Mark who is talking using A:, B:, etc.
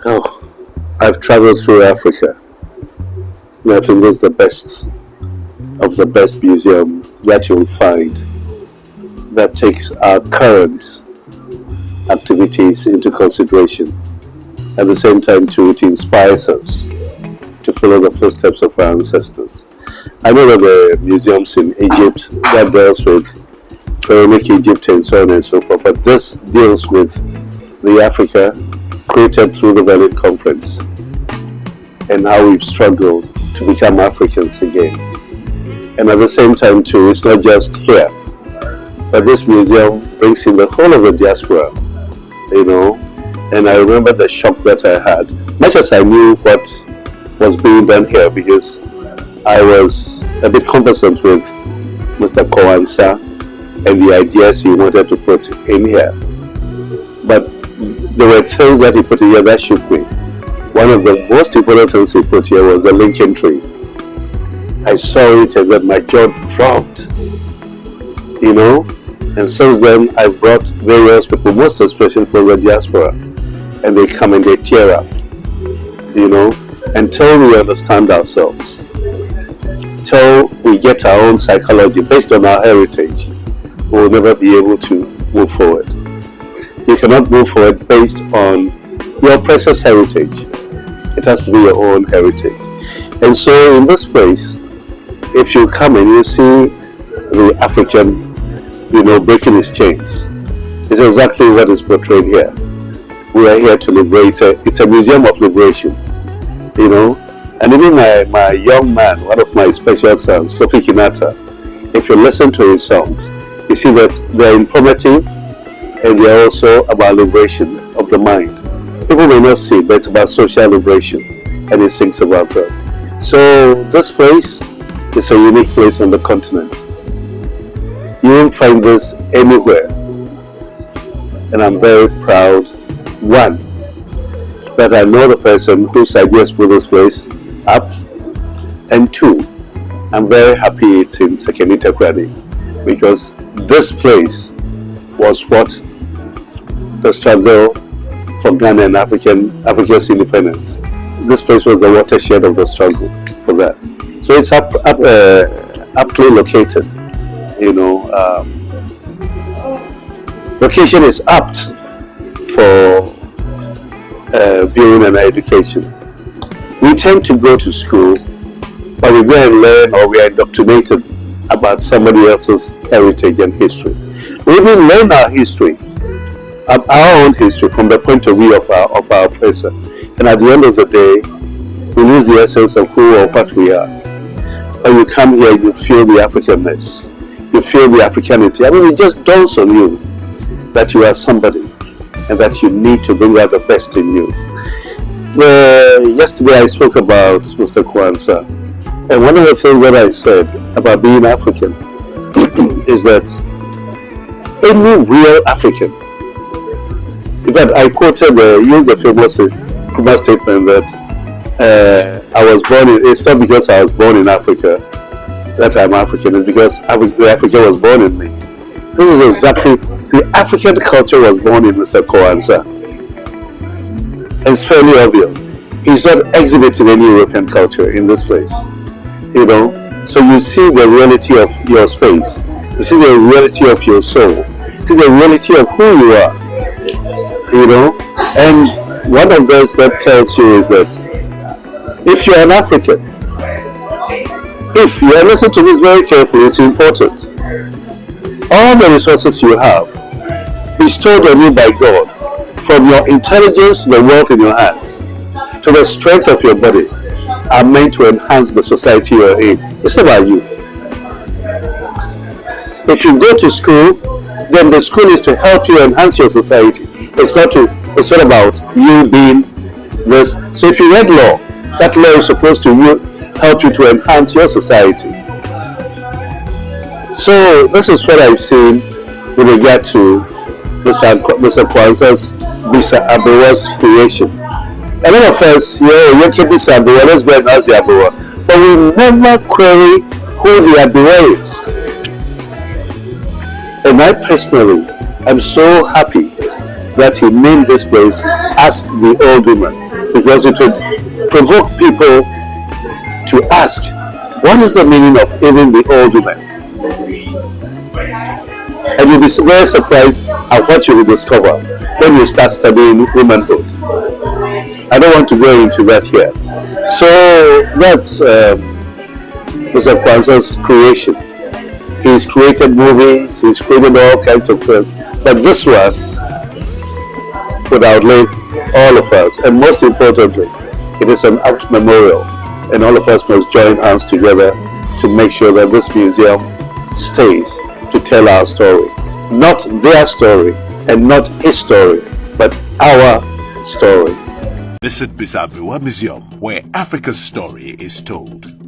A: Oh, I've traveled through Africa, and I think this is the best of the best museum that you'll find that takes our current activities into consideration. At the same time, too, it inspires us to follow the footsteps of our ancestors. I know that there are museums in Egypt that deals with Pharaonic Egypt and so on and so forth, but this deals with the Africa created through the Berlin Conference and how we've struggled to become Africans again. And at the same time too, it's not just here, but this museum brings in the whole of the diaspora, and I remember the shock that I had, much as I knew what was being done here because I was a bit conversant with Mr. Koansa and the ideas he wanted to put in here. But there were things that he put in here that shook me. One of the most important things he put here was the lynching tree. I saw it and then my jaw dropped, and since then I've brought various people, most especially from the diaspora, and they come and they tear up, until we understand ourselves, till we get our own psychology based on our heritage, we'll never be able to move forward. You cannot move forward based on your precious heritage. It has to be your own heritage. And so in this place, if you come and you see the African, breaking his chains, it's exactly what is portrayed here. We are here to liberate. It's a museum of liberation, And even my young man, one of my special sons, Kofi Kinata, if you listen to his songs, you see that they're informative and they're also about liberation of the mind. People may not see, but it's about social liberation, and he sings about that. So this place is a unique place on the continent. You won't find this anywhere. And I'm very proud, one, that I know the person whose ideas put this place up, and two, I'm very happy it's in Sekenita Kradi, because this place was what the struggle for Ghana and Africa's independence. This place was the watershed of the struggle for that. So it's aptly located, location is apt for viewing and education. We tend to go to school, but we go and learn, or we are indoctrinated about somebody else's heritage and history. We even learn our history, our own history, from the point of view of our oppressor. And at the end of the day, we lose the essence of who or what we are. When you come here, you feel the Africanness, you feel the Africanity. It just dawns on you that you are somebody and that you need to bring out the best in you. Yesterday I spoke about Mr. Kwanzaa, and one of the things that I said about being African is that any real African, in fact, I used the famous Nkrumah statement that I was born in, it's not because I was born in Africa that I'm African, it's because Africa was born in me. This is exactly, the African culture was born in Mr. Kwanzaa. And it's fairly obvious. He's not exhibiting any European culture in this place. So you see the reality of your space. You see the reality of your soul. You see the reality of who you are. And one of those that tells you is that if you're an African, if you listen to this very carefully, it's important. All the resources you have bestowed on you by God, from your intelligence to the wealth in your hands, to the strength of your body, are meant to enhance the society you're in. It's not about you. If you go to school, then the school is to help you enhance your society. It's not about you being this. So if you read law, that law is supposed to help you to enhance your society. So this is what I've seen with regard to Mr. Kwanzaa's Bisa Aberwa's creation. A lot of us, you can Bisa Aberwa, let's go and ask the Aberwa. But we never query who the Aberwa is. And I personally am so happy that he named this place Ask the Old Woman. because it would provoke people to ask, what is the meaning of even the old women? And you'll be very surprised at what you will discover when you start studying womanhood. I don't want to go into that here. So that's Mr. Kwanzaa's creation. He's created movies, he's created all kinds of things, but this one would outlive all of us. And most importantly, it is an apt memorial, and all of us must join hands together to make sure that this museum stays to tell our story. Not their story and not his story, but our story.
B: Visit Bisa Aberwa Museum, where Africa's story is told.